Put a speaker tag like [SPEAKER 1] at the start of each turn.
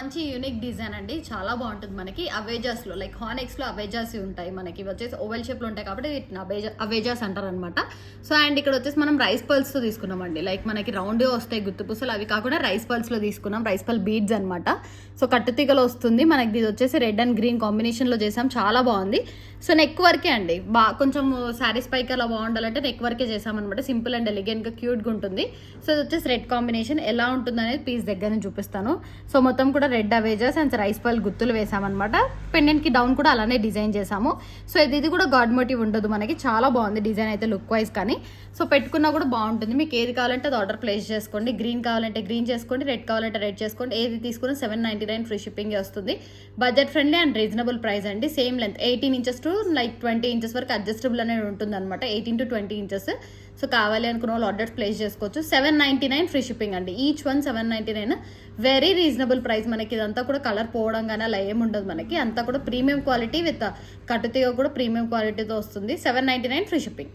[SPEAKER 1] మంచి unique design అండి, చాలా బాగుంటుంది. మనకి అవేజాస్లో లైక్ హానెక్స్లో అవేజాస్ ఉంటాయి, మనకి వచ్చేసి ఓవెల్ షేప్లో ఉంటాయి కాబట్టి వీటిని అవేజాస్ అంటారు అనమాట. సో అండ్ ఇక్కడ వచ్చేసి మనం రైస్ పల్స్తో తీసుకున్నామండి. లైక్ మనకి రౌండ్గా వస్తాయి గుత్తుపూసలు, అవి కాకుండా రైస్ పల్స్లో తీసుకున్నాం. రైస్ పల్ బీడ్స్ అనమాట. సో కట్టుతీగలో వస్తుంది మనకి. ఇది వచ్చేసి రెడ్ అండ్ గ్రీన్ కాంబినేషన్లో చేసాం, చాలా బాగుంది. సో నెక్ వరకే అండి, కొంచెం శారీస్ పైకి అలా బాగుండాలంటే నెక్ వరకే చేసామన్నమాట. సింపుల్ అండ్ ఎలిగెంట్గా క్యూట్గా ఉంటుంది. సో ఇది వచ్చేసి రెడ్ కాంబినేషన్ ఎలా ఉంటుంది అనేది పీస్ దగ్గర నుంచి చూపిస్తాను. సో మొత్తం కూడా రెడ్ అవేజర్స్ అండ్ రైస్ పల్ గుత్తులు వేసామన్నమాట. పెండెంట్కి డౌన్ కూడా అలానే డిజైన్ చేసాము. సో ఇది కూడా గాడ్ మోటివ్ ఉండదు మనకి, చాలా బాగుంది డిజైన్ అయితే లుక్ వైజ్. కానీ సో పెట్టుకున్నా కూడా బాగుంటుంది. మీకు ఏది కావాలంటే అది ఆర్డర్ ప్లేస్ చేసుకోండి. గ్రీన్ కావాలంటే గ్రీన్ చేసుకోండి, రెడ్ కావాలంటే రెడ్ చేసుకోండి. ఏది తీసుకున్నా $799 ఫ్రీ షిప్పింగ్ వస్తుంది. Budget friendly and reasonable price అండి. Same length 18 inches to like 20 inches వరకు అడ్జస్టబుల్ అనేది ఉంటుంది అనమాట. 18 to 20 ఇంచెస్. సో కావాలి అనుకున్న వాళ్ళు ఆర్డర్స్ ప్లేస్ చేసుకోవచ్చు. $799 ఫ్రీ షిప్పింగ్ అండి. Each one $799. Very reasonable price. మనకి ఇదంతా కూడా కలర్ పోవడం కానీ అలా ఏముండదు మనకి. అంతా కూడా ప్రీమియం క్వాలిటీ విత్ కట్టుతీగ కూడా ప్రీమియం క్వాలిటీతో వస్తుంది. $799 ఫ్రీ షిప్పింగ్.